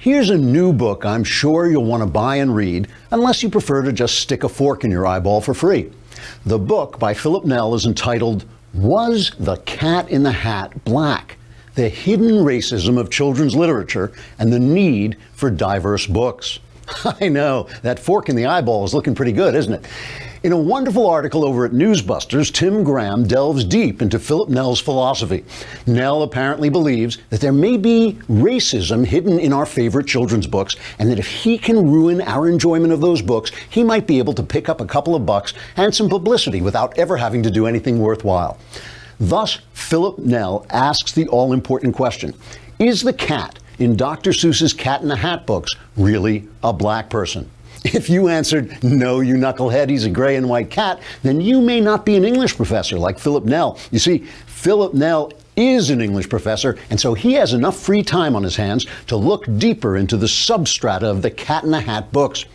Here's a new book I'm sure you'll want to buy and read, unless you prefer to just stick a fork in your eyeball for free. The book by Philip Nell is entitled, Was the Cat in the Hat Black? The Hidden Racism of Children's Literature and the Need for Diverse Books. I know, that fork in the eyeball is looking pretty good, isn't it? In a wonderful article over at Newsbusters, Tim Graham delves deep into Philip Nell's philosophy. Nell apparently believes that there may be racism hidden in our favorite children's books, and that if he can ruin our enjoyment of those books, he might be able to pick up a couple of bucks and some publicity without ever having to do anything worthwhile. Thus, Philip Nell asks the all-important question, is the cat in Dr. Seuss's Cat in the Hat books really a black person? If you answered, no, you knucklehead, he's a gray and white cat, then you may not be an English professor like Philip Nell. You see, Philip Nell is an English professor, and so he has enough free time on his hands to look deeper into the substrata of the Cat in the Hat books.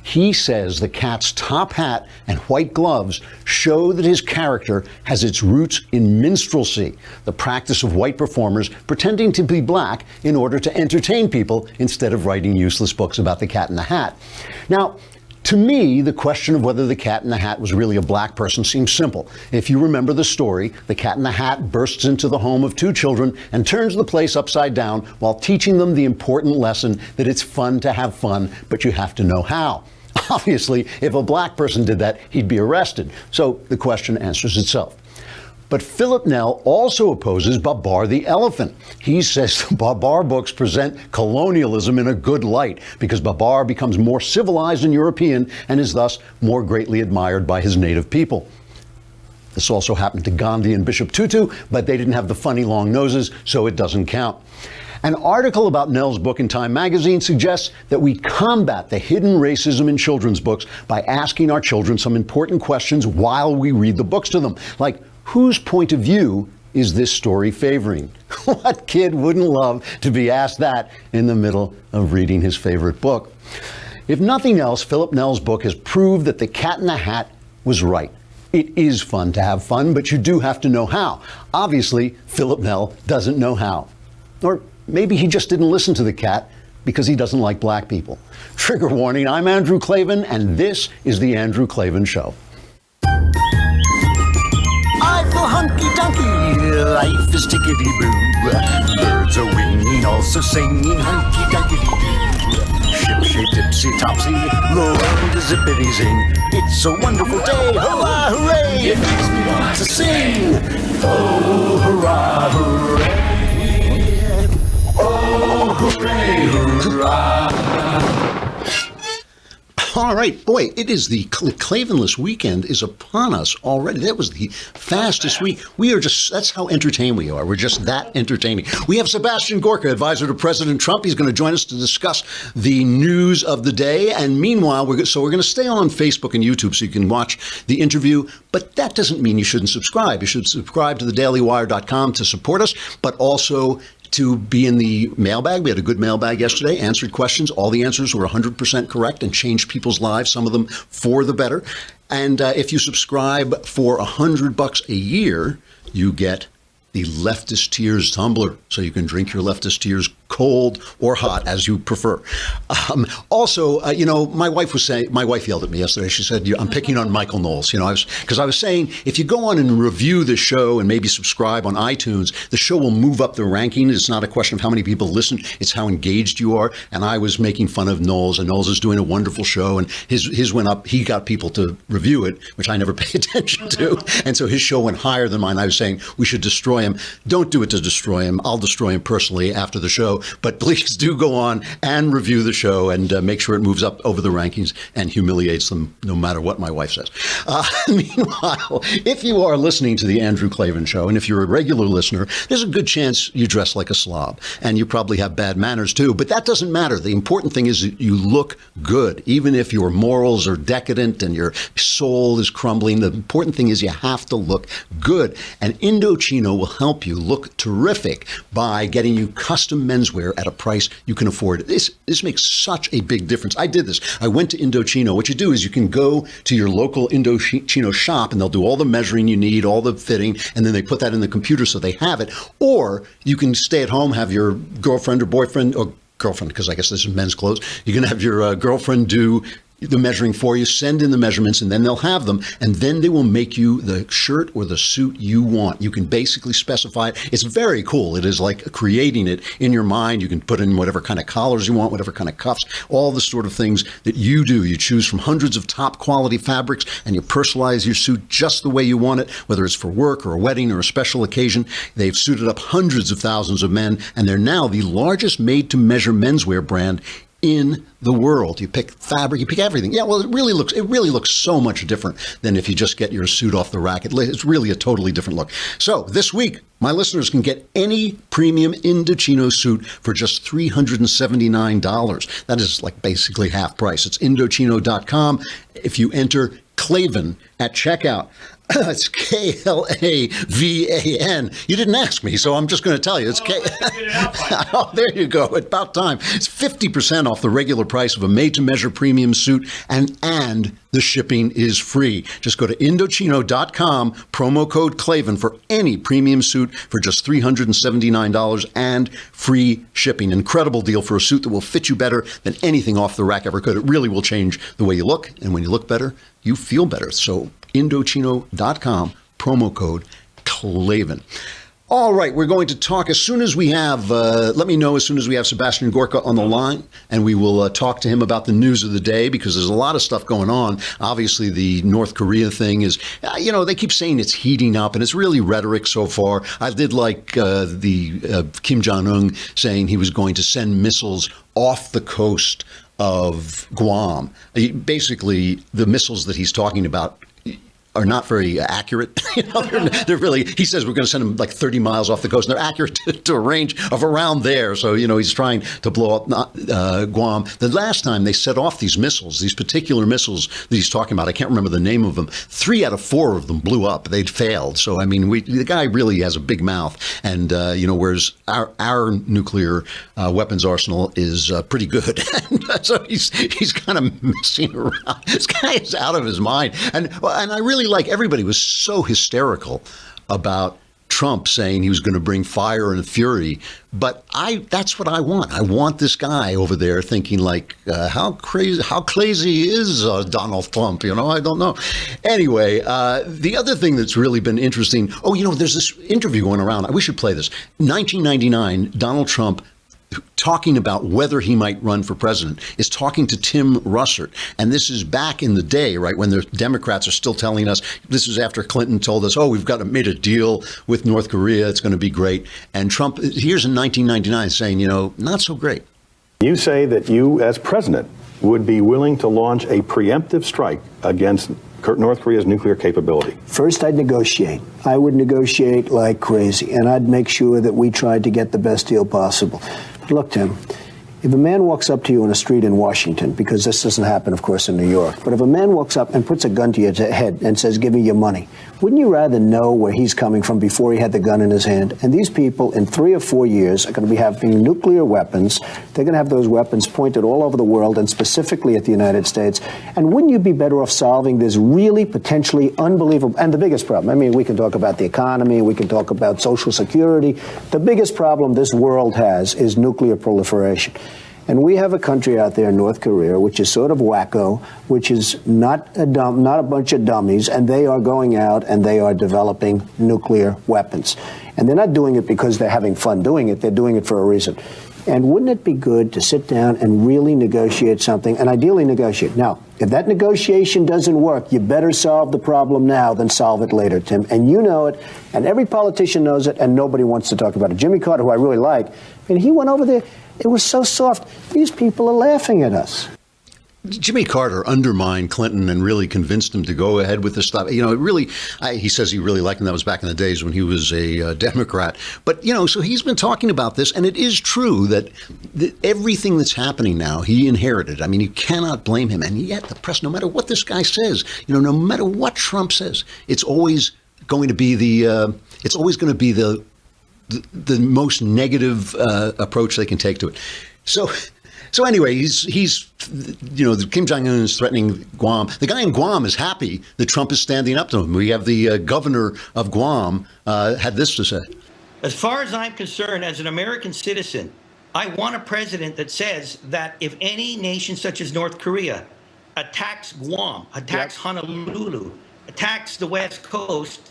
He says the cat's top hat and white gloves show that his character has its roots in minstrelsy, the practice of white performers pretending to be black in order to entertain people instead of writing useless books about the Cat in the Hat. Now, to me, the question of whether the Cat in the Hat was really a black person seems simple. If you remember the story, the Cat in the Hat bursts into the home of two children and turns the place upside down while teaching them the important lesson that it's fun to have fun, but you have to know how. Obviously, if a black person did that, he'd be arrested. So the question answers itself. But Philip Nell also opposes Babar the elephant. He says the Babar books present colonialism in a good light because Babar becomes more civilized and European and is thus more greatly admired by his native people. This also happened to Gandhi and Bishop Tutu, but they didn't have the funny long noses, so it doesn't count. An article about Nell's book in Time magazine suggests that we combat the hidden racism in children's books by asking our children some important questions while we read the books to them, like, whose point of view is this story favoring? What kid wouldn't love to be asked that in the middle of reading his favorite book? If nothing else, Philip Nell's book has proved that the Cat in the Hat was right. It is fun to have fun, but you do have to know how. Obviously, Philip Nell doesn't know how. Or maybe he just didn't listen to the cat because he doesn't like black people. Trigger warning, I'm Andrew Klavan, and this is The Andrew Klavan Show. I feel hunky-dunky, life is tickety-boo. Birds are winging, also singing hunky-dunky-doo. Ship-shape, tipsy-topsy, the world is zippity-zing. It's a wonderful day, hurrah, hooray! It makes me want to sing. Oh, hurrah, hooray! Oh, hooray, hurrah! All right, boy, it is the Klavanless weekend is upon us already. That was the fastest week. We are just, that's how entertained we are. We're just that entertaining. We have Sebastian Gorka, advisor to President Trump. He's going to join us to discuss the news of the day. And meanwhile, we're going to stay on Facebook and YouTube so you can watch the interview. But that doesn't mean you shouldn't subscribe. You should subscribe to thedailywire.com to support us, but also to be in the mailbag. We had a good mailbag yesterday, answered questions. All the answers were 100% correct and changed people's lives, some of them for the better. And if you subscribe for $100 a year, you get the Leftist Tears tumbler, so you can drink your Leftist Tears cold or hot, as you prefer. Also, my wife yelled at me yesterday. She said, I'm picking on Michael Knowles. Because I was saying, if you go on and review the show and maybe subscribe on iTunes, the show will move up the ranking. It's not a question of how many people listen. It's how engaged you are. And I was making fun of Knowles, and Knowles is doing a wonderful show, and his went up. He got people to review it, which I never pay attention to. And so his show went higher than mine. I was saying we should destroy him. Don't do it to destroy him. I'll destroy him personally after the show. But please do go on and review the show and make sure it moves up over the rankings and humiliates them no matter what my wife says. Meanwhile, if you are listening to the Andrew Klavan Show, and if you're a regular listener, there's a good chance you dress like a slob. And you probably have bad manners too. But that doesn't matter. The important thing is that you look good. Even if your morals are decadent and your soul is crumbling, the important thing is you have to look good. And Indochino will help you look terrific by getting you custom menswear at a price you can afford. This makes such a big difference. I did this. I went to Indochino. What you do is you can go to your local Indochino shop and they'll do all the measuring you need, all the fitting, and then they put that in the computer so they have it. Or you can stay at home, have your girlfriend or boyfriend or girlfriend, because I guess this is men's clothes. You can have your girlfriend do the measuring for you, send in the measurements, and then they'll have them, and then they will make you the shirt or the suit you want. You can basically specify it. It's very cool. It is like creating it in your mind. You can put in whatever kind of collars you want, whatever kind of cuffs, all the sort of things that you do. You choose from hundreds of top quality fabrics, and you personalize your suit just the way you want it, whether it's for work or a wedding or a special occasion. They've suited up hundreds of thousands of men, and they're now the largest made-to-measure menswear brand in the world. You pick fabric, you pick everything. Yeah, well, it really looks so much different than if you just get your suit off the rack. It's really a totally different look. So this week, my listeners can get any premium Indochino suit for just $379. That is like basically half price. It's Indochino.com. If you enter Klavan at checkout, it's Klavan. You didn't ask me, so I'm just going to tell you. It's Oh, there you go. About time. It's 50% off the regular price of a made-to-measure premium suit, and the shipping is free. Just go to Indochino.com, promo code Klavan for any premium suit for just $379 and free shipping. Incredible deal for a suit that will fit you better than anything off the rack ever could. It really will change the way you look, and when you look better, you feel better. So Indochino.com, promo code Klavan. All right, we're going to talk as soon as we have, let me know as soon as we have Sebastian Gorka on the line, and we will talk to him about the news of the day, because there's a lot of stuff going on. Obviously, the North Korea thing is, they keep saying it's heating up, and it's really rhetoric so far. I did like the Kim Jong-un saying he was going to send missiles off the coast of Guam. Basically, the missiles that he's talking about are not very accurate. They're really, he says we're going to send them like 30 miles off the coast, and they're accurate to a range of around there. So, he's trying to blow up Guam. The last time they set off these missiles, these particular missiles that he's talking about, I can't remember the name of them, 3 out of 4 of them blew up. They'd failed. So, the guy really has a big mouth. And, whereas our nuclear weapons arsenal is pretty good. And so he's kind of messing around. This guy is out of his mind. And I really everybody was so hysterical about Trump saying he was going to bring fire and fury. But that's what I want. I want this guy over there thinking how crazy is Donald Trump? I don't know. Anyway, the other thing that's really been interesting. There's this interview going around. We should play this. 1999, Donald Trump, talking about whether he might run for president, is talking to Tim Russert. And this is back in the day, right, when the Democrats are still telling us, this is after Clinton told us, we've made a deal with North Korea, it's going to be great. And Trump, here's in 1999 saying, not so great. You say that you, as president, would be willing to launch a preemptive strike against North Korea's nuclear capability. First, I'd negotiate. I would negotiate like crazy, and I'd make sure that we tried to get the best deal possible. But look, Tim, if a man walks up to you on a street in Washington, because this doesn't happen, of course, in New York, but if a man walks up and puts a gun to your head and says, give me your money, wouldn't you rather know where he's coming from before he had the gun in his hand? And these people, in 3 or 4 years, are going to be having nuclear weapons. They're going to have those weapons pointed all over the world, and specifically at the United States. And wouldn't you be better off solving this really potentially unbelievable, and the biggest problem, we can talk about the economy, we can talk about Social Security. The biggest problem this world has is nuclear proliferation. And we have a country out there in North Korea, which is sort of wacko, which is not a bunch of dummies, and they are going out and they are developing nuclear weapons. And they're not doing it because they're having fun doing it. They're doing it for a reason. And wouldn't it be good to sit down and really negotiate something, and ideally negotiate? Now, if that negotiation doesn't work, you better solve the problem now than solve it later, Tim. And you know it, and every politician knows it, and nobody wants to talk about it. Jimmy Carter, who I really like, he went over there. It was so soft. These people are laughing at us. Jimmy Carter undermined Clinton and really convinced him to go ahead with this stuff. He says he really liked him. That was back in the days when he was a Democrat. But, so he's been talking about this, and it is true that everything that's happening now, he inherited. You cannot blame him. And yet the press, no matter what this guy says, no matter what Trump says, it's always going to be the most negative approach they can take to it. So anyway, he's Kim Jong-un is threatening Guam. The guy in Guam is happy that Trump is standing up to him. We have the governor of Guam had this to say. As far as I'm concerned, as an American citizen, I want a president that says that if any nation such as North Korea attacks Guam, attacks Honolulu, attacks the West Coast,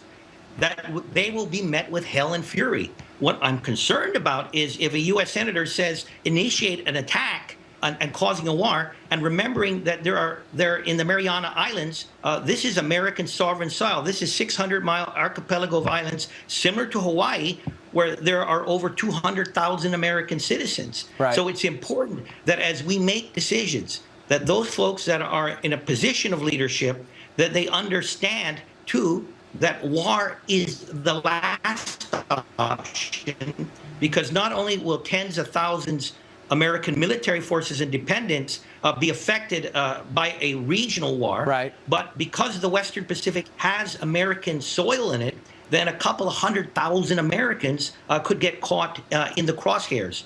that they will be met with hell and fury. What I'm concerned about is if a U.S. senator says initiate an attack and causing a war, and remembering that they're in the Mariana Islands, this is American sovereign soil. This is 600-mile archipelago of islands similar to Hawaii, where there are over 200,000 American citizens. Right. So it's important that as we make decisions, that those folks that are in a position of leadership, that they understand too that war is the last option, because not only will tens of thousands American military forces and dependents be affected by a regional war, right, but because the Western Pacific has American soil in it, then a couple of 100,000 Americans could get caught in the crosshairs.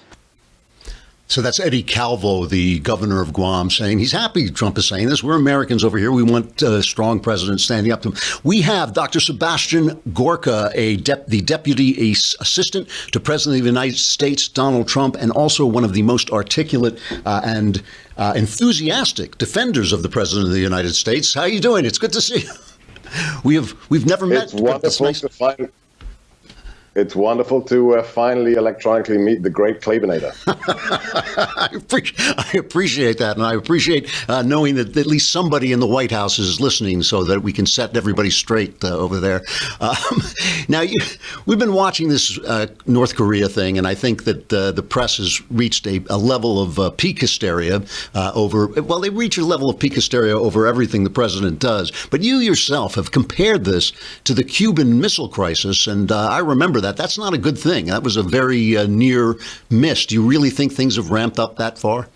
So that's Eddie Calvo, the governor of Guam, saying he's happy Trump is saying this. We're Americans over here. We want a strong president standing up to him. We have Dr. Sebastian Gorka, the deputy assistant to President of the United States, Donald Trump, and also one of the most articulate and enthusiastic defenders of the President of the United States. How are you doing? It's good to see you. We've never met. It's wonderful to find. It's wonderful to finally electronically meet the great Clavanator. I appreciate that, and I appreciate knowing that at least somebody in the White House is listening so that we can set everybody straight over there. Now, we've been watching this North Korea thing, and I think that the press has reached a level of peak hysteria they reach a level of peak hysteria over everything the president does. But you yourself have compared this to the Cuban Missile Crisis, and I remember that's not a good thing. That was a very near miss. Do you really think things have ramped up that far?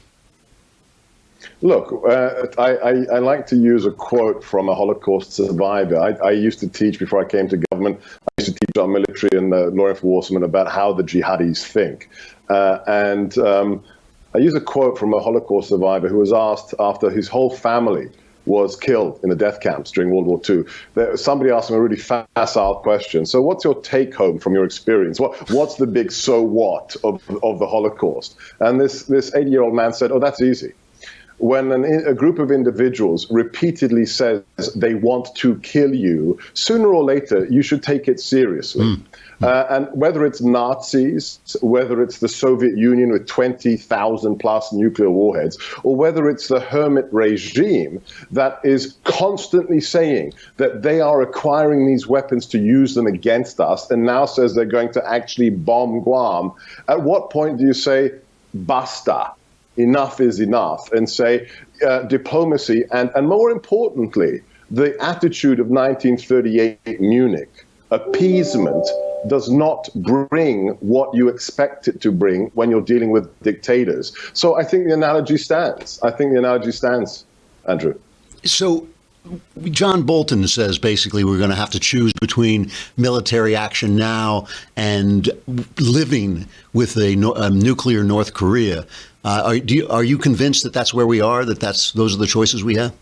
Look, I like to use a quote from a Holocaust survivor. I used to teach before I came to government. I used to teach our military and law enforcement about how the jihadis think. And I use a quote from a Holocaust survivor who was asked after his whole family was killed in the death camps during World War II. Somebody asked him a really facile question. So what's your take home from your experience? What's the big so what of the Holocaust? And this 80-year-old man said, oh, that's easy. When a group of individuals repeatedly says they want to kill you, sooner or later, you should take it seriously. And whether it's Nazis, whether it's the Soviet Union with 20,000 plus nuclear warheads, or whether it's the hermit regime that is constantly saying that they are acquiring these weapons to use them against us and now says they're going to actually bomb Guam, at what point do you say, basta? Enough is enough, and say diplomacy and more importantly, the attitude of 1938 Munich, appeasement does not bring what you expect it to bring when you're dealing with dictators. So I think the analogy stands. Andrew. So John Bolton says basically we're going to have to choose between military action now and living with a nuclear North Korea. Are you convinced that that's where we are, those are the choices we have?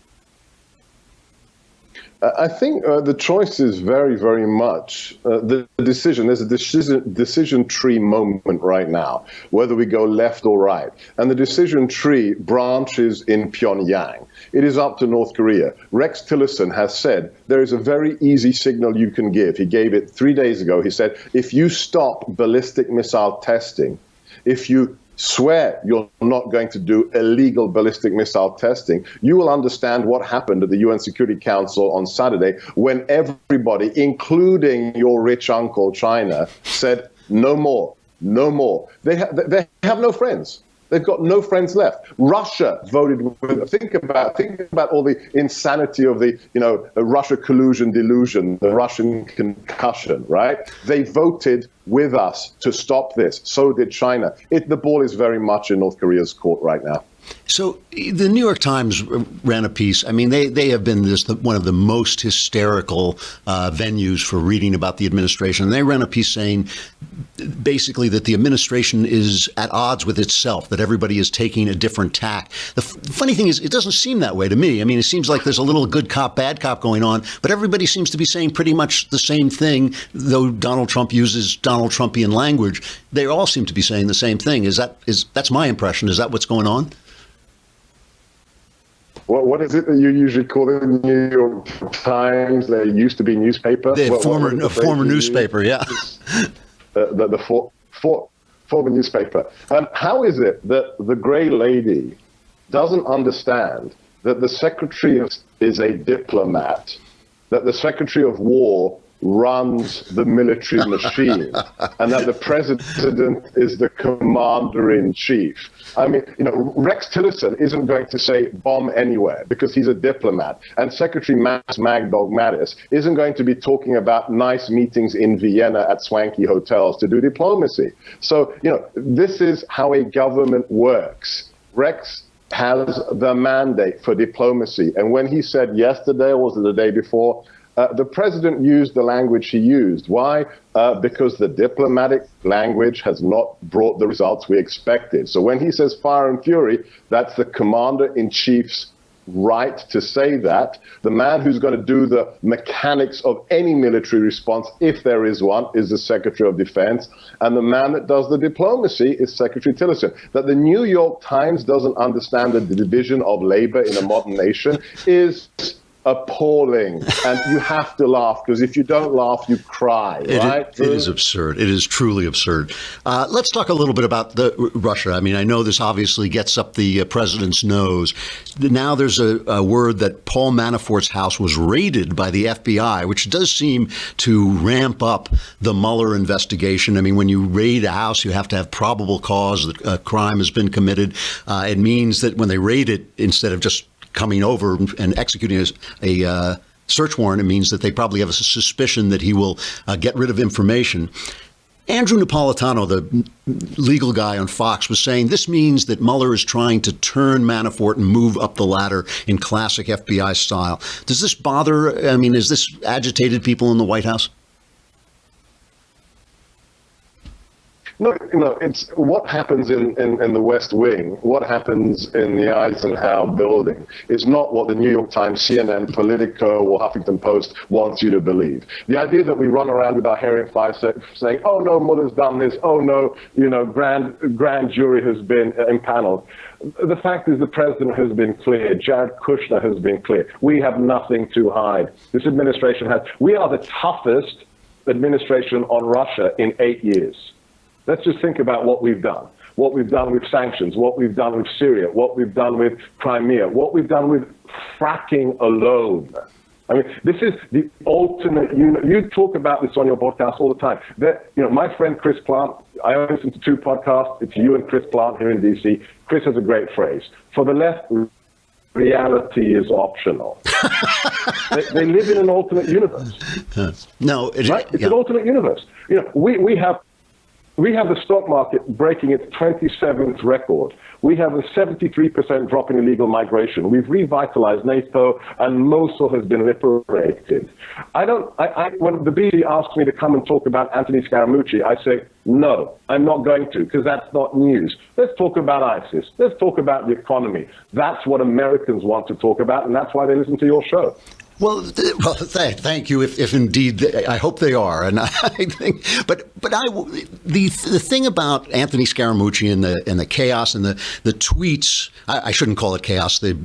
I think the choice is very, very much the decision. There's a decision tree moment right now, whether we go left or right. And the decision tree branches in Pyongyang. It is up to North Korea. Rex Tillerson has said there is a very easy signal you can give. He gave it 3 days ago. He said, if you stop ballistic missile testing, if you swear you're not going to do illegal ballistic missile testing, you will understand what happened at the UN Security Council on Saturday when everybody, including your rich uncle China, said no more, no more. They have no friends. They've got no friends left. Russia voted with. Think about all the insanity of the Russia collusion delusion, the Russian concussion, right? They voted with us to stop this. So did China. The ball is very much in North Korea's court right now. So the New York Times ran a piece. I mean, they have been one of the most hysterical venues for reading about the administration. And they ran a piece saying basically that the administration is at odds with itself, that everybody is taking a different tack. The funny thing is, it doesn't seem that way to me. I mean, it seems like there's a little good cop, bad cop going on, but everybody seems to be saying pretty much the same thing, though Donald Trump uses Donald Trumpian language. They all seem to be saying the same thing. That's my impression. Is that what's going on? What is it that you usually call the New York Times? They used to be newspaper. Former newspaper, yeah. The former newspaper. How is it that the Grey Lady doesn't understand that the Secretary is a diplomat, that the Secretary of War runs the military machine, and that the president is the commander-in-chief? I mean, Rex Tillerson isn't going to say bomb anywhere because he's a diplomat, and Secretary Mag Dog Mattis isn't going to be talking about nice meetings in Vienna at swanky hotels to do diplomacy. So, this is how a government works. Rex has the mandate for diplomacy, and when he said yesterday, or was it the day before, the president used the language he used. Why? Because the diplomatic language has not brought the results we expected. So when he says fire and fury, that's the commander-in-chief's right to say that. The man who's going to do the mechanics of any military response, if there is one, is the Secretary of Defense. And the man that does the diplomacy is Secretary Tillerson. That the New York Times doesn't understand the division of labor in a modern nation is appalling, and you have to laugh, because if you don't laugh, you cry, right? It is absurd. It is truly absurd. Let's talk a little bit about Russia. I mean, I know this obviously gets up the president's nose. Now there's a word that Paul Manafort's house was raided by the FBI, which does seem to ramp up the Mueller investigation. I mean, when you raid a house, you have to have probable cause that a crime has been committed. It means that when they raid it, instead of just coming over and executing a search warrant, it means that they probably have a suspicion that he will get rid of information. Andrew Napolitano, the legal guy on Fox, was saying this means that Mueller is trying to turn Manafort and move up the ladder in classic FBI style. Does this bother? I mean, has this agitated people in the White House? No, it's what happens in the West Wing, what happens in the Eisenhower building is not what the New York Times, CNN, Politico, or Huffington Post wants you to believe. The idea that we run around with our hair in fire saying, oh no, Mueller's done this, oh no, grand jury has been impaneled. The fact is the president has been clear. Jared Kushner has been clear. We have nothing to hide. This administration has. We are the toughest administration on Russia in 8 years. Let's just think about what we've done with sanctions, what we've done with Syria, what we've done with Crimea, what we've done with fracking alone. I mean, this is the ultimate, you talk about this on your podcast all the time. My friend Chris Plant, I listen to 2 podcasts. It's you and Chris Plant here in D.C. Chris has a great phrase. For the left, reality is optional. they live in an alternate universe. No, it's an alternate universe. We have the stock market breaking its 27th record. We have a 73% drop in illegal migration. We've revitalized NATO, and Mosul has been liberated. When the BBC asks me to come and talk about Anthony Scaramucci, I say, no, I'm not going to, because that's not news. Let's talk about ISIS. Let's talk about the economy. That's what Americans want to talk about, and that's why they listen to your show. Well, thank you. If indeed, I hope they are, and I think. But the thing about Anthony Scaramucci and the chaos and the tweets. I shouldn't call it chaos. The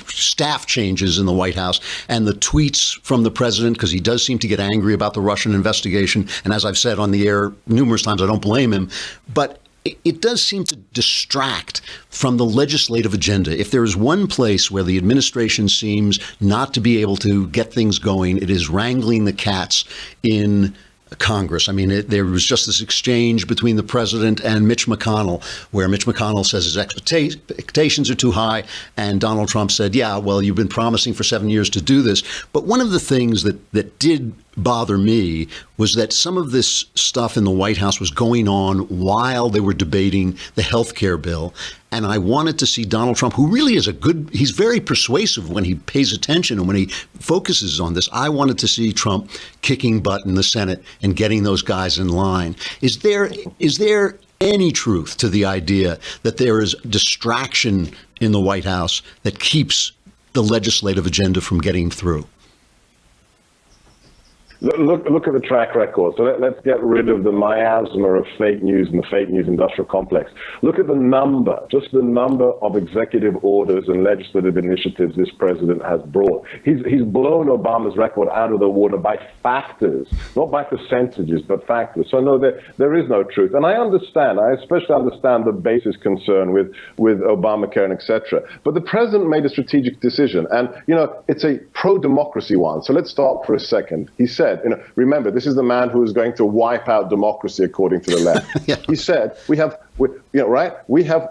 staff changes in the White House and the tweets from the president, because he does seem to get angry about the Russian investigation. And as I've said on the air numerous times, I don't blame him. But it does seem to distract from the legislative agenda. If there is one place where the administration seems not to be able to get things going, it is wrangling the cats in Congress. I mean, there was just this exchange between the president and Mitch McConnell, where Mitch McConnell says his expectations are too high, and Donald Trump said, yeah, well, you've been promising for 7 years to do this. But one of the things that did bother me was that some of this stuff in the White House was going on while they were debating the health care bill. And I wanted to see Donald Trump, who really is he's very persuasive when he pays attention and when he focuses on this. I wanted to see Trump kicking butt in the Senate and getting those guys in line. Is there any truth to the idea that there is distraction in the White House that keeps the legislative agenda from getting through? Look at the track record. So let's get rid of the miasma of fake news and the fake news industrial complex. Look at the number, just the number of executive orders and legislative initiatives this president has brought. He's blown Obama's record out of the water by factors, not by percentages, but factors. So no, there is no truth. And I especially understand the basis concern with Obamacare and etc. But the president made a strategic decision, and it's a pro-democracy one. So let's stop for a second. He said, remember, this is the man who is going to wipe out democracy, according to the left. Yeah. He said, we have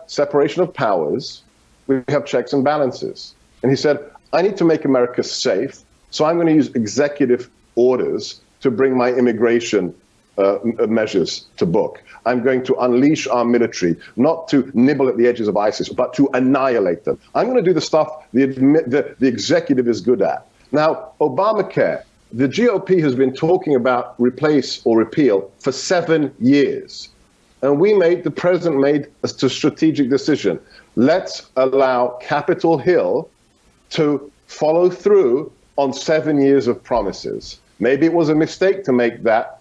separation of powers, we have checks and balances. And he said, I need to make America safe, so I'm going to use executive orders to bring my immigration measures to book. I'm going to unleash our military, not to nibble at the edges of ISIS, but to annihilate them. I'm going to do the stuff the executive is good at. Now, Obamacare, the GOP has been talking about replace or repeal for 7 years. And the president made a strategic decision. Let's allow Capitol Hill to follow through on 7 years of promises. Maybe it was a mistake to make that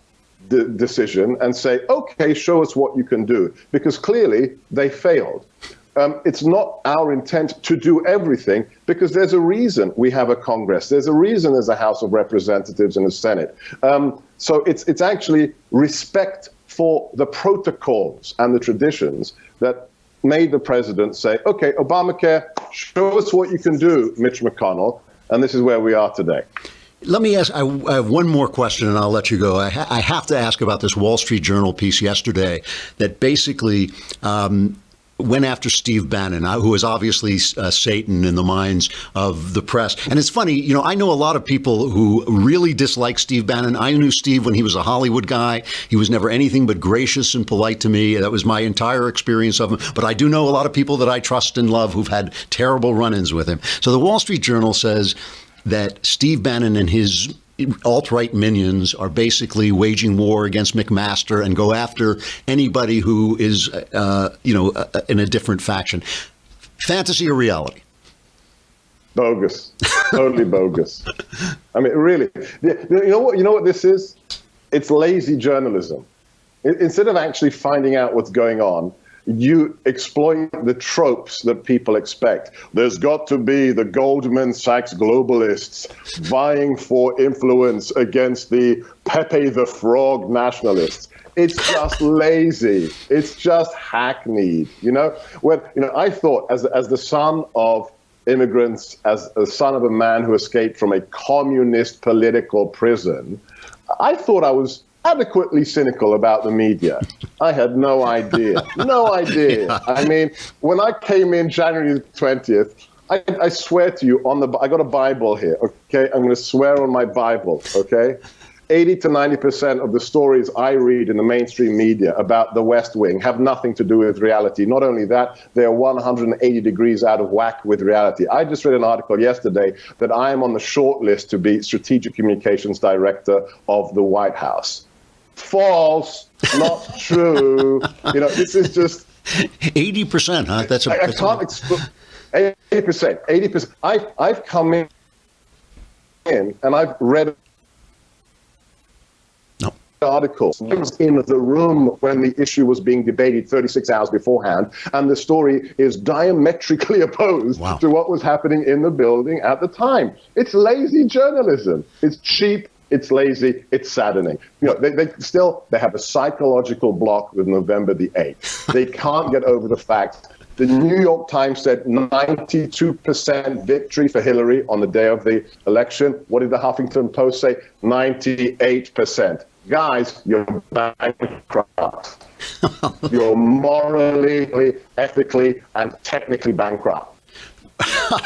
decision and say, okay, show us what you can do, because clearly they failed. It's not our intent to do everything, because there's a reason we have a Congress. There's a reason there's a House of Representatives and a Senate. So it's actually respect for the protocols and the traditions that made the president say, okay, Obamacare, show us what you can do, Mitch McConnell. And this is where we are today. Let me ask, I have one more question and I'll let you go. I have to ask about this Wall Street Journal piece yesterday that basically went after Steve Bannon, who is obviously Satan in the minds of the press. And it's funny, I know a lot of people who really dislike Steve Bannon. I knew Steve when he was a Hollywood guy. He was never anything but gracious and polite to me. That was my entire experience of him. But I do know a lot of people that I trust and love who've had terrible run-ins with him. So the Wall Street Journal says that Steve Bannon and his alt-right minions are basically waging war against McMaster and go after anybody who is, in a different faction. Fantasy or reality? Bogus. Totally bogus. I mean, really. You know what this is? It's lazy journalism. Instead of actually finding out what's going on, you exploit the tropes that people expect. There's got to be the Goldman Sachs globalists vying for influence against the Pepe the Frog nationalists. It's just lazy. It's just hackneyed. I thought as the son of immigrants, as the son of a man who escaped from a communist political prison, I thought I was adequately cynical about the media. I had no idea. No idea. Yeah. I mean, when I came in January 20th, I swear to you, I got a Bible here, okay? I'm going to swear on my Bible, okay? 80 to 90% of the stories I read in the mainstream media about the West Wing have nothing to do with reality. Not only that, they're 180 degrees out of whack with reality. I just read an article yesterday that I am on the short list to be Strategic Communications Director of the White House. False, not true. This is just 80%, huh? That's I can't explain. 80%. I've come in and I've read articles. I was in the room when the issue was being debated 36 hours beforehand, and the story is diametrically opposed to what was happening in the building at the time. It's lazy journalism. It's cheap. It's lazy. It's saddening. They have a psychological block with November the 8th. They can't get over the fact. The New York Times said 92% victory for Hillary on the day of the election. What did the Huffington Post say? 98%. Guys, you're bankrupt. You're morally, ethically, and technically bankrupt.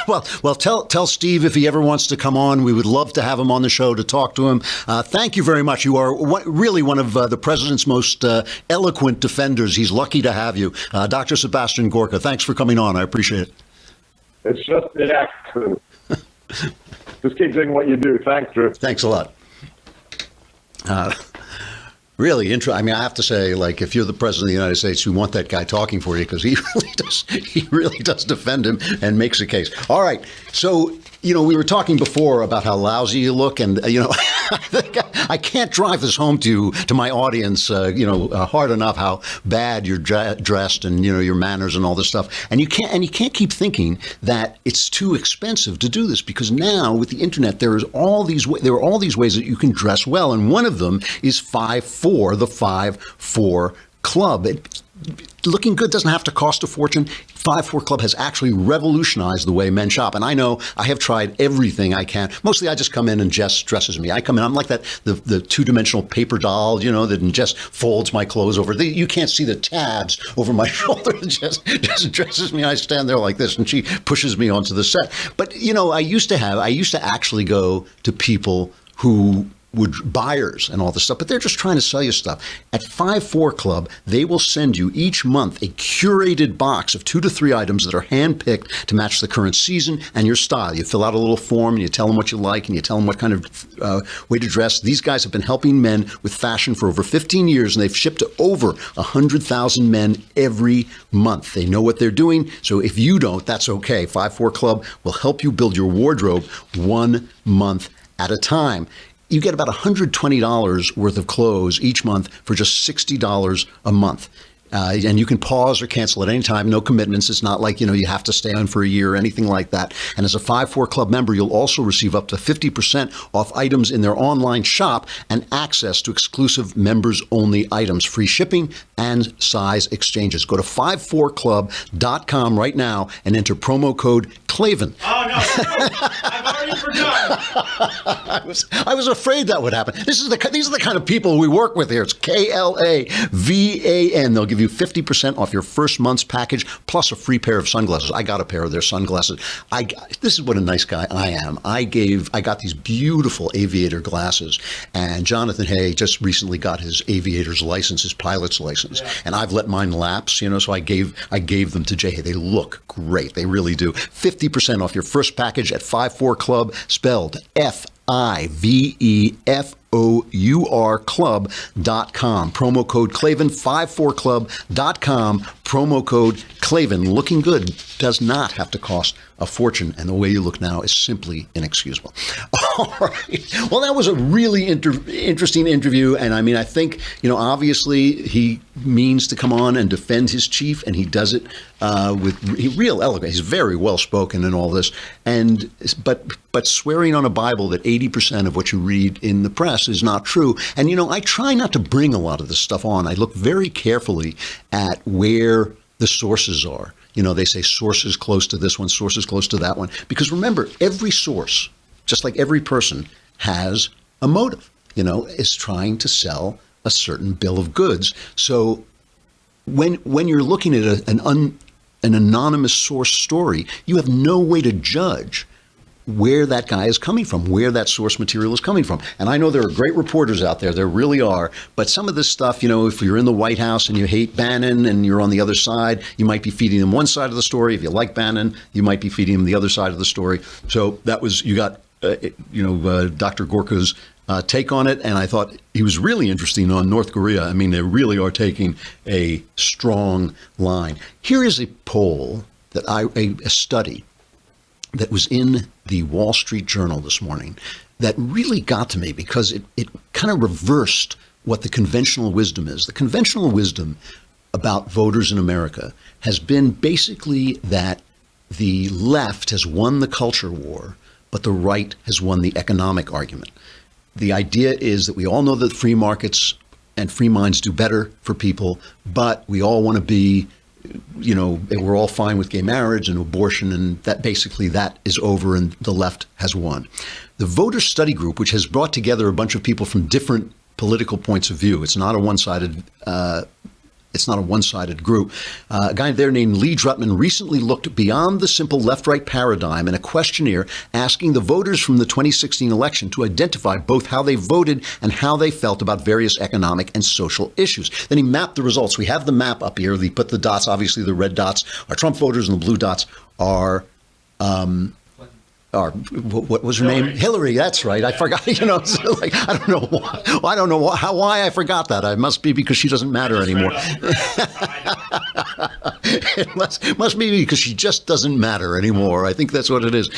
Well, tell Steve if he ever wants to come on. We would love to have him on the show to talk to him. Thank you very much. You are really one of the president's most eloquent defenders. He's lucky to have you. Dr. Sebastian Gorka, thanks for coming on. I appreciate it. It's just an accident. Just keep doing what you do. Thanks, Drew. Thanks a lot. Really interesting. I mean, I have to say, like, if you're the president of the United States, you want that guy talking for you because he really does defend him and makes a case. All right. So, we were talking before about how lousy you look, and I can't drive this home to my audience, hard enough how bad you're dressed and your manners and all this stuff. And you can't keep thinking that it's too expensive to do this, because now with the internet there are all these ways that you can dress well, and one of them is 5'4", the 5'4" Club. Looking good doesn't have to cost a fortune. 5'4" Club has actually revolutionized the way men shop. And I know I have tried everything I can. Mostly I just come in and Jess dresses me. I come in, I'm like the two-dimensional paper doll, that Jess folds my clothes over. You can't see the tabs over my shoulder. Jess dresses me. I stand there like this and she pushes me onto the set. But, I used to actually go to people who buyers and all this stuff, but they're just trying to sell you stuff. At 5'4" Club, they will send you each month a curated box of 2 to 3 items that are handpicked to match the current season and your style. You fill out a little form and you tell them what you like and you tell them what kind of way to dress. These guys have been helping men with fashion for over 15 years, and they've shipped to over 100,000 men every month. They know what they're doing, so if you don't, that's okay. 5'4" Club will help you build your wardrobe 1 month at a time. You get about $120 worth of clothes each month for just $60 a month. And you can pause or cancel at any time, no commitments. It's not like, you have to stay on for a year or anything like that. And as a 5'4" Club member, you'll also receive up to 50% off items in their online shop and access to exclusive members-only items, free shipping, and size exchanges. Go to 54club.com right now and enter promo code Klavan. Oh, no. I've already forgotten. I was afraid that would happen. These are the kind of people we work with here. It's KLAVAN. They'll give you 50% off your first month's package, plus a free pair of sunglasses. I got a pair of their sunglasses. This is what a nice guy I am. I got these beautiful aviator glasses, and Jonathan Hay just recently got his aviator's license, his pilot's license, and I've let mine lapse, so I gave them to Jay Hay. They look great. They really do. 50% off your first package at 54 Club, spelled FIVEFOUR Club.com. Promo code Klavan, 54club.com. Promo code Klavan. Looking good does not have to cost a fortune, and the way you look now is simply inexcusable. All right. Well, that was a really interesting interview, and I think, obviously he means to come on and defend his chief, and he does it with real eloquence. He's very well spoken and all this, but swearing on a Bible that 80% of what you read in the press is not true. And I try not to bring a lot of this stuff on. I look very carefully at where the sources are. They say sources close to this one, sources close to that one. Because remember, every source, just like every person, has a motive, is trying to sell a certain bill of goods. So when you're looking at an anonymous source story, you have no way to judge where that guy is coming from, where that source material is coming from. And I know there are great reporters out there, there really are, but some of this stuff, if you're in the White House and you hate Bannon and you're on the other side, you might be feeding them one side of the story. If you like Bannon, you might be feeding them the other side of the story. So you got Dr. Gorka's take on it, and I thought he was really interesting on North Korea. They really are taking a strong line. Here is a poll a study that was in the Wall Street Journal this morning that really got to me, because it kind of reversed what the conventional wisdom is. The conventional wisdom about voters in America has been basically that the left has won the culture war, but the right has won the economic argument. The idea is that we all know that free markets and free minds do better for people, but we all want to be, we're all fine with gay marriage and abortion, and that is over and the left has won. The voter study group, which has brought together a bunch of people from different political points of view, it's not a one-sided it's not a one-sided group. A guy there named Lee Drutman recently looked beyond the simple left-right paradigm in a questionnaire asking the voters from the 2016 election to identify both how they voted and how they felt about various economic and social issues. Then he mapped the results. We have the map up here. He put the dots, obviously the red dots are Trump voters and the blue dots are what was her name? Hillary. That's right. I forgot. So like, I don't know why. I don't know why I forgot that. It must be because she doesn't matter anymore. It must be because she just doesn't matter anymore. I think that's what it is.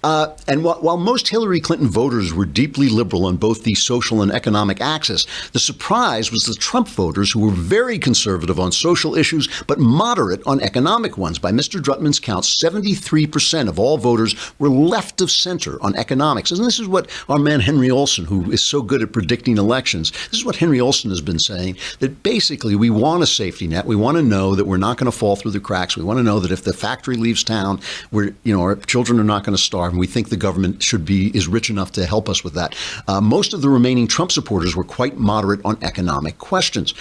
And while most Hillary Clinton voters were deeply liberal on both the social and economic axis, the surprise was the Trump voters who were very conservative on social issues but moderate on economic ones. By Mr. Drutman's count, 73% of all voters were left of center on economics. And this is what our man Henry Olsen, who is so good at predicting elections, this is what Henry Olsen has been saying, that basically we want a safety net. We want to know that we're not going to fall through the cracks. We want to know that if the factory leaves town, our children are not going to starve. And we think the government is rich enough to help us with that. Most of the remaining Trump supporters were quite moderate on economic questions.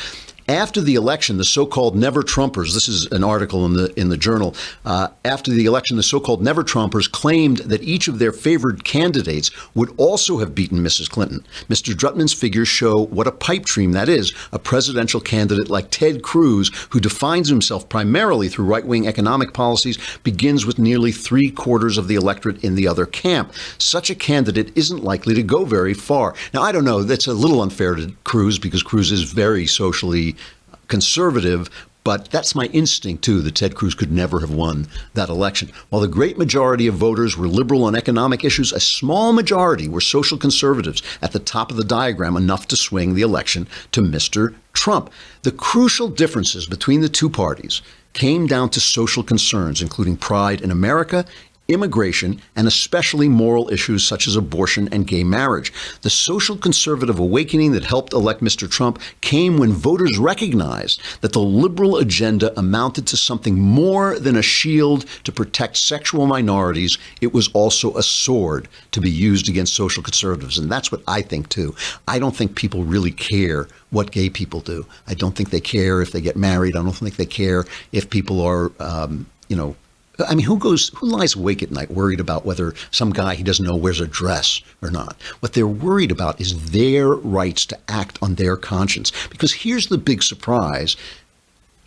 After the election, the so-called never-Trumpers, this is an article in the Journal, after the election, the so-called never-Trumpers claimed that each of their favored candidates would also have beaten Mrs. Clinton. Mr. Drutman's figures show what a pipe dream that is. A presidential candidate like Ted Cruz, who defines himself primarily through right-wing economic policies, begins with nearly 3/4 of the electorate in the other camp. Such a candidate isn't likely to go very far. Now, I don't know. That's a little unfair to Cruz because Cruz is very socially conservative, but that's my instinct, too, that Ted Cruz could never have won that election. While the great majority of voters were liberal on economic issues, a small majority were social conservatives at the top of the diagram, enough to swing the election to Mr. Trump. The crucial differences between the two parties came down to social concerns, including pride in America, immigration, and especially moral issues such as abortion and gay marriage. The social conservative awakening that helped elect Mr. Trump came when voters recognized that the liberal agenda amounted to something more than a shield to protect sexual minorities. It was also a sword to be used against social conservatives. And that's what I think, too. I don't think people really care what gay people do. I don't think they care if they get married. I don't think they care if people are, I mean, who lies awake at night worried about whether some guy he doesn't know wears a dress or not? What they're worried about is their rights to act on their conscience. Because here's the big surprise.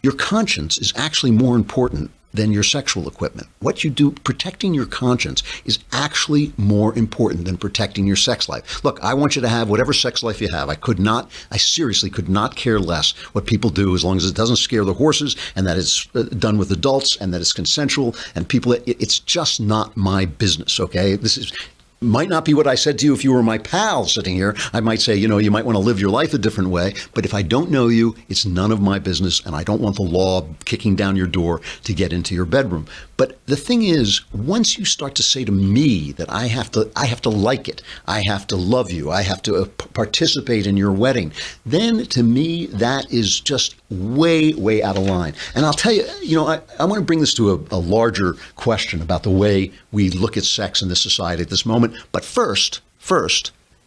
Your conscience is actually more important than your sexual equipment. What you do, protecting your conscience, is actually more important than protecting your sex life. Look, I want you to have whatever sex life you have. I seriously could not care less what people do as long as it doesn't scare the horses and that it's done with adults and that it's consensual and it's just not my business, okay? Might not be what I said to you if you were my pal sitting here. I might say, you might want to live your life a different way. But if I don't know you, it's none of my business. And I don't want the law kicking down your door to get into your bedroom. But the thing is, once you start to say to me that I have to like it, I have to love you, I have to participate in your wedding, then to me, that is just way, way out of line. And I'll tell you, I want to bring this to a larger question about the way we look at sex in this society at this moment. But first,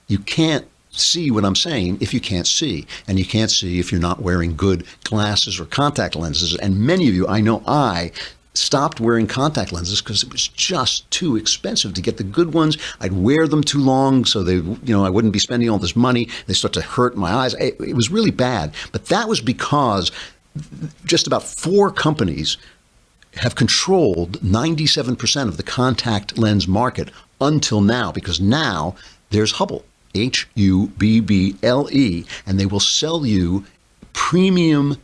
you can't see what I'm saying if you can't see. And you can't see if you're not wearing good glasses or contact lenses. And many of you, I stopped wearing contact lenses because it was just too expensive to get the good ones. I'd wear them too long so I wouldn't be spending all this money. They start to hurt my eyes. It was really bad. But that was because just about 4 companies have controlled 97% of the contact lens market until now, because now there's Hubble, Hubble, and they will sell you premium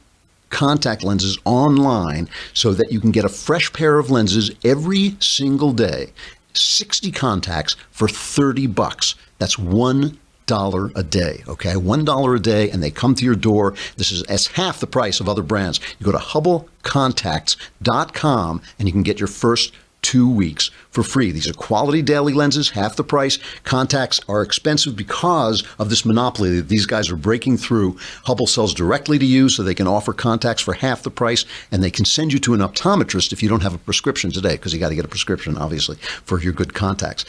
contact lenses online so that you can get a fresh pair of lenses every single day, 60 contacts for $30. That's $1 a day, okay? $1 a day, and they come to your door. This is half the price of other brands. You go to HubbleContacts.com and you can get your first 2 weeks for free. These are quality daily lenses, half the price. Contacts are expensive because of this monopoly that these guys are breaking through. Hubble sells directly to you so they can offer contacts for half the price, and they can send you to an optometrist if you don't have a prescription today, because you got to get a prescription, obviously, for your good contacts.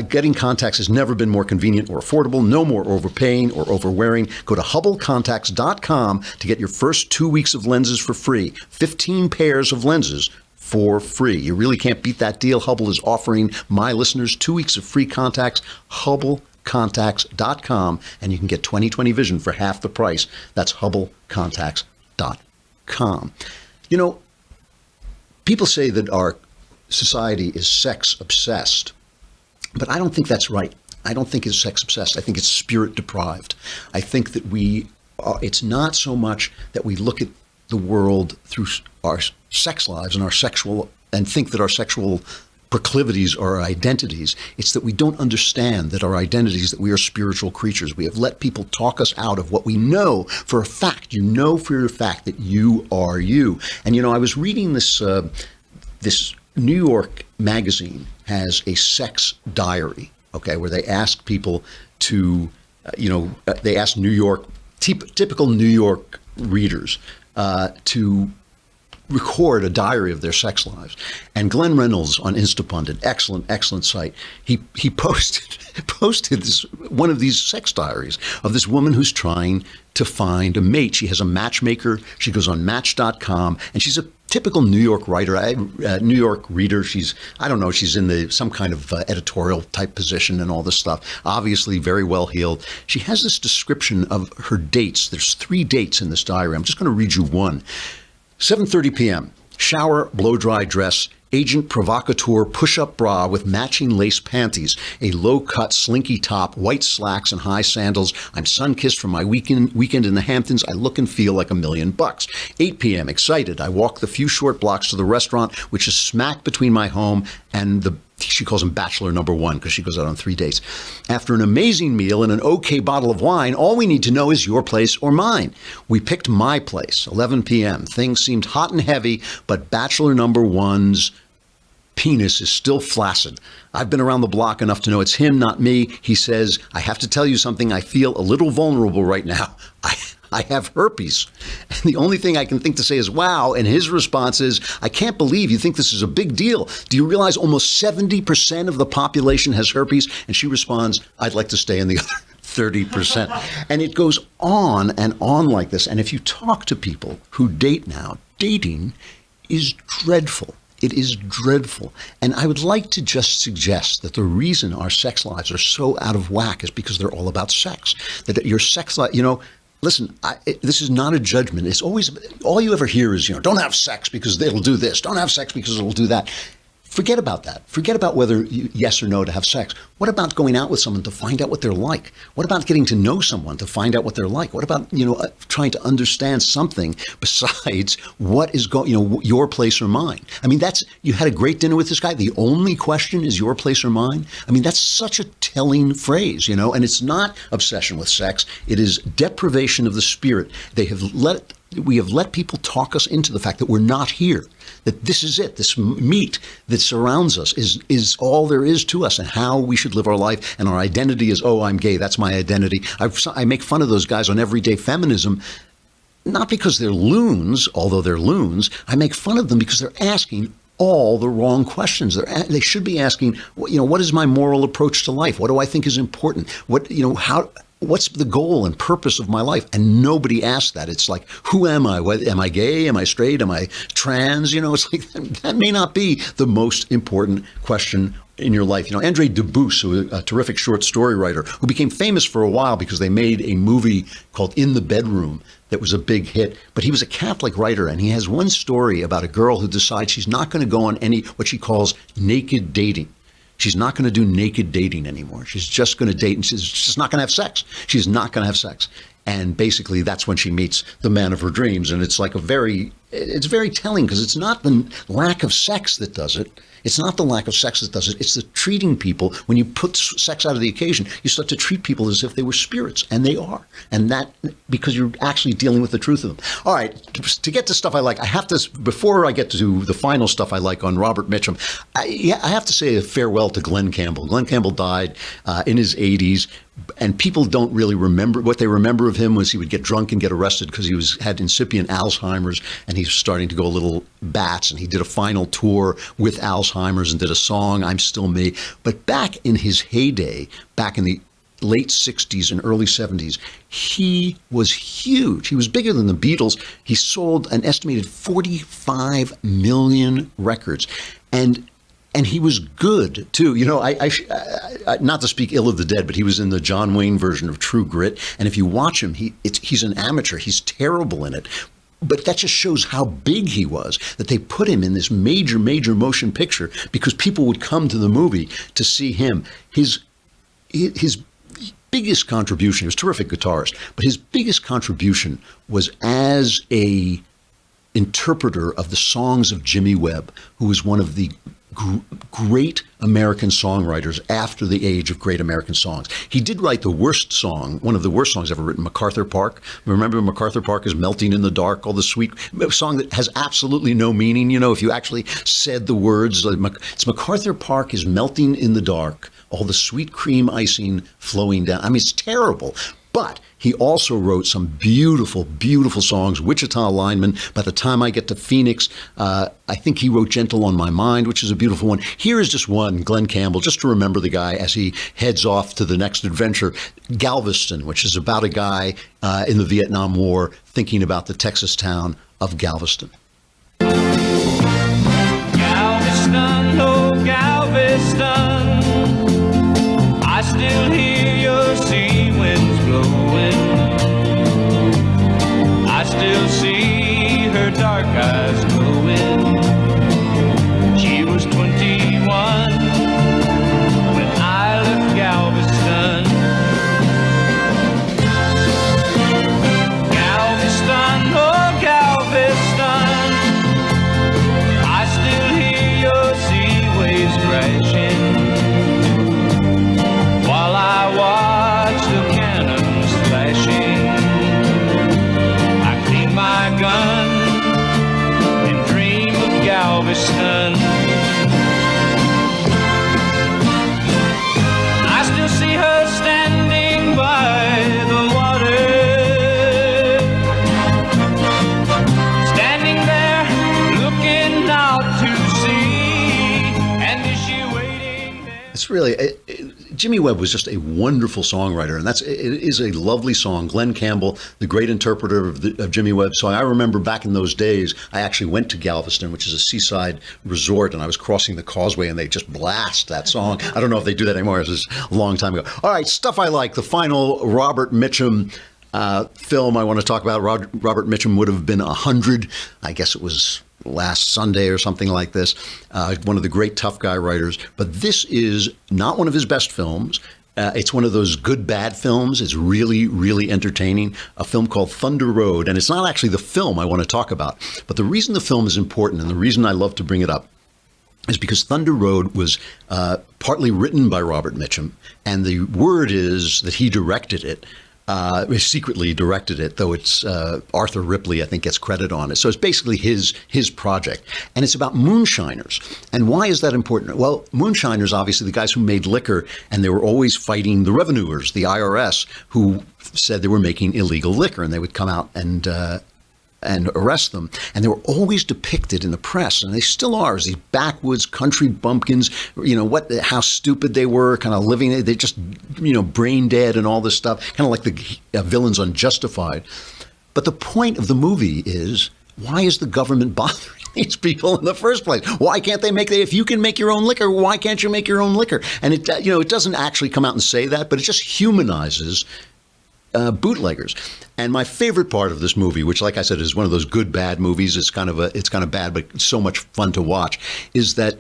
Getting contacts has never been more convenient or affordable. No more overpaying or overwearing. Go to HubbleContacts.com to get your first 2 weeks of lenses for free. 15 pairs of lenses for free. You really can't beat that deal. Hubble is offering my listeners 2 weeks of free contacts. HubbleContacts.com, and you can get 20/20 vision for half the price. That's HubbleContacts.com. You know, people say that our society is sex obsessed, but I don't think that's right. I don't think it's sex obsessed. I think it's spirit deprived. I think that it's not so much that we look at the world through our sex lives and think that our sexual proclivities are our identities. It's that we don't understand that our identities, that we are spiritual creatures. We have let people talk us out of what we know for a fact. You know for a fact that you are you. And, you know, I was reading this New York magazine has a sex diary, okay, where they ask people to, they ask typical New York readers to record a diary of their sex lives. And Glenn Reynolds on Instapundit, excellent site, he posted one of these sex diaries of this woman who's trying to find a mate. She has a matchmaker. She goes on Match.com, and she's a typical New York writer, New York reader. She's in some kind of editorial type position and all this stuff. Obviously very well heeled. She has this description of her dates. There's 3 dates in this diary. I'm just going to read you one. 7:30 p.m. Shower, blow-dry dress, agent provocateur push-up bra with matching lace panties, a low-cut slinky top, white slacks, and high sandals. I'm sun-kissed from my weekend in the Hamptons. I look and feel like $1 million. 8 p.m. Excited. I walk the few short blocks to the restaurant, which is smack between my home and she calls him Bachelor number 1 because she goes out on 3 dates. After an amazing meal and an okay bottle of wine, all we need to know is your place or mine. We picked my place, 11 p.m. Things seemed hot and heavy, but Bachelor number 1's penis is still flaccid. I've been around the block enough to know it's him, not me. He says, I have to tell you something. I feel a little vulnerable right now. I have herpes. And the only thing I can think to say is, wow. And his response is, I can't believe you think this is a big deal. Do you realize almost 70% of the population has herpes? And she responds, I'd like to stay in the other 30%. And it goes on and on like this. And if you talk to people who date now, dating is dreadful. It is dreadful. And I would like to just suggest that the reason our sex lives are so out of whack is because they're all about sex. That your sex life, listen, this is not a judgment. It's always, all you ever hear is, don't have sex because it'll do this. Don't have sex because it'll do that. Forget about that. Forget about whether yes or no to have sex. What about going out with someone to find out what they're like? What about getting to know someone to find out what they're like? What about, trying to understand something besides what is your place or mine? I mean, you had a great dinner with this guy. The only question is your place or mine. I mean, that's such a telling phrase, and it's not obsession with sex. It is deprivation of the spirit. We have let people talk us into the fact that we're not here, that this is it, this meat that surrounds us is all there is to us and how we should live our life. And our identity is, I'm gay, that's my identity. I make fun of those guys on Everyday Feminism, not because they're loons, although they're loons. I make fun of them because they're asking all the wrong questions. They should be asking, what is my moral approach to life? What do I think is important? What's the goal and purpose of my life? And nobody asks that. It's like, who am I? Am I gay? Am I straight? Am I trans? It's like, that may not be the most important question in your life. Andre Dubus, a terrific short story writer who became famous for a while because they made a movie called In the Bedroom that was a big hit, but he was a Catholic writer, and he has one story about a girl who decides she's not going to go on what she calls naked dating. She's not going to do naked dating anymore. She's just going to date, and she's just not going to have sex. She's not going to have sex. And basically, that's when she meets the man of her dreams. And it's like a very it's very telling because it's not the lack of sex that does it. It's not the lack of sex that does it. It's the treating people. When you put sex out of the equation, you start to treat people as if they were spirits, and they are. And that because you're actually dealing with the truth of them. All right, to get to stuff I like, I have to, before I get to the final stuff I like on Robert Mitchum, I have to say a farewell to Glenn Campbell. Glenn Campbell died in his 80s. And people don't really remember. What they remember of him was he would get drunk and get arrested because he had incipient Alzheimer's, and he was starting to go a little bats. And he did a final tour with Alzheimer's and did a song, "I'm Still Me." But back in his heyday, back in the late 60s and early 70s, he was huge. He was bigger than the Beatles. He sold an estimated 45 million records. And he was good, too. You know, I not to speak ill of the dead, but he was in the John Wayne version of True Grit. And if you watch him, he's an amateur. He's terrible in it. But that just shows how big he was, that they put him in this major, major motion picture because people would come to the movie to see him. His biggest contribution, he was a terrific guitarist, but his biggest contribution was as a interpreter of the songs of Jimmy Webb, who was one of the great American songwriters after the age of great American songs. He did write the worst song, one of the worst songs ever written, MacArthur Park. Remember MacArthur Park is melting in the dark, all the sweet, a song that has absolutely no meaning. You know, if you actually said the words, it's MacArthur Park is melting in the dark, all the sweet cream icing flowing down. I mean, it's terrible. But he also wrote some beautiful, beautiful songs. Wichita Lineman, By the Time I Get to Phoenix. I think he wrote Gentle on My Mind, which is a beautiful one. Here is just one, Glenn Campbell, just to remember the guy as he heads off to the next adventure. Galveston, which is about a guy in the Vietnam War thinking about the Texas town of Galveston. Galveston, oh Galveston, I still hear your sea winds blowing. I still see her dark eyes glowing. She was 21 when I left Galveston. Galveston, oh Galveston, I still hear your sea waves crashing while I watch the cannons flashing. I clean my gun and dream of Galveston. I still see her standing by the water, standing there looking out to sea. And is she waiting there? It's really, Jimmy Webb was just a wonderful songwriter, and it is a lovely song. Glenn Campbell, the great interpreter of Jimmy Webb's song. I remember back in those days, I actually went to Galveston, which is a seaside resort, and I was crossing the causeway, and they just blast that song. I don't know if they do that anymore. It was a long time ago. All right, stuff I like. The final Robert Mitchum film I want to talk about. Robert Mitchum would have been 100. I guess it was last Sunday or something like this. One of the great tough guy writers. But this is not one of his best films. It's one of those good, bad films. It's really, really entertaining. A film called Thunder Road. And it's not actually the film I want to talk about. But the reason the film is important and the reason I love to bring it up is because Thunder Road was partly written by Robert Mitchum. And the word is that he directed it. Secretly directed it, though it's Arthur Ripley, I think, gets credit on it. So it's basically his project. And it's about moonshiners. And why is that important? Well, moonshiners, obviously, the guys who made liquor, and they were always fighting the revenuers, the IRS, who said they were making illegal liquor, and they would come out and arrest them. And they were always depicted in the press, and they still are, as these backwoods country bumpkins, how stupid they were, kind of living, they just, brain dead and all this stuff, kind of like the villains on Justified. But the point of the movie is, why is the government bothering these people in the first place? Why can't they if you can make your own liquor, why can't you make your own liquor? And it doesn't actually come out and say that, but it just humanizes bootleggers. And my favorite part of this movie, which, like I said, is one of those good bad movies, it's kind of bad but so much fun to watch, is that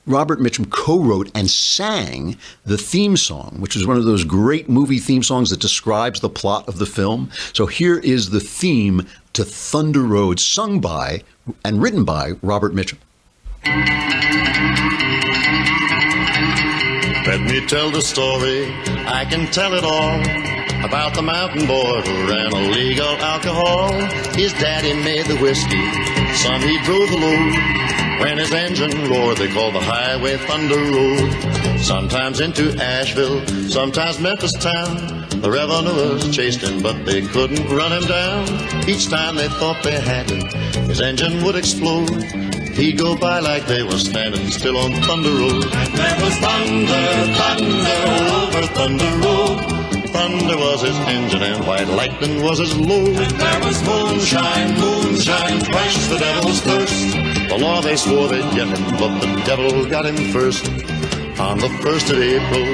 Robert Mitchum co-wrote and sang the theme song, which is one of those great movie theme songs that describes the plot of the film. So here is the theme to Thunder Road, sung by and written by Robert Mitchum. Let me tell the story, I can tell it all, about the mountain boy who ran illegal alcohol. His daddy made the whiskey, son he drove the load. When his engine roared, they called the highway Thunder Road. Sometimes into Asheville, sometimes Memphis town. The revenuers chased him, but they couldn't run him down. Each time they thought they had him, his engine would explode. He'd go by like they were standing still on Thunder Road. And there was thunder, thunder over Thunder Road. Thunder was his engine and white lightning was his load. And there was moonshine, moonshine, twice the devil's thirst. The law they swore they'd get him, but the devil got him first. On the 1st of April,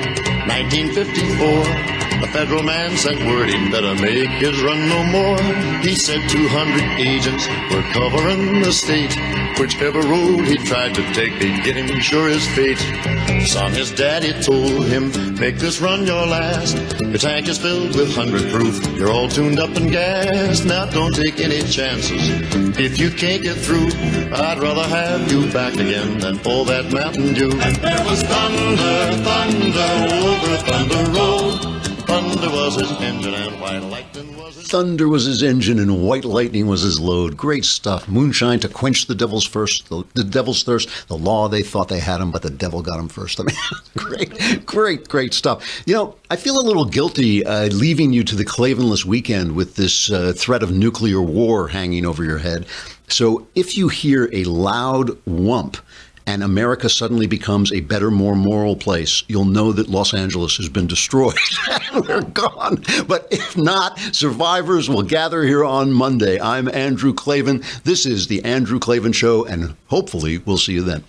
1954, the federal man sent word he'd better make his run no more. He said 200 agents were covering the state. Whichever road he tried to take, they'd get him sure as fate. Son, his daddy told him, make this run your last. Your tank is filled with 100 proof. You're all tuned up and gassed. Now don't take any chances. If you can't get through, I'd rather have you back again than all that Mountain Dew. And there was thunder, thunder over Thunder Road. Thunder was his engine and white lightning was his... Thunder was his engine and white lightning was his load. Great stuff. Moonshine to quench the devil's thirst. The law, they thought they had him, but the devil got him first. I mean, great stuff. You know, I feel a little guilty leaving you to the Klavanless weekend with this threat of nuclear war hanging over your head. So if you hear a loud whump and America suddenly becomes a better, more moral place, you'll know that Los Angeles has been destroyed. We're gone. But if not, survivors will gather here on Monday. I'm Andrew Klavan. This is The Andrew Klavan Show, and hopefully we'll see you then.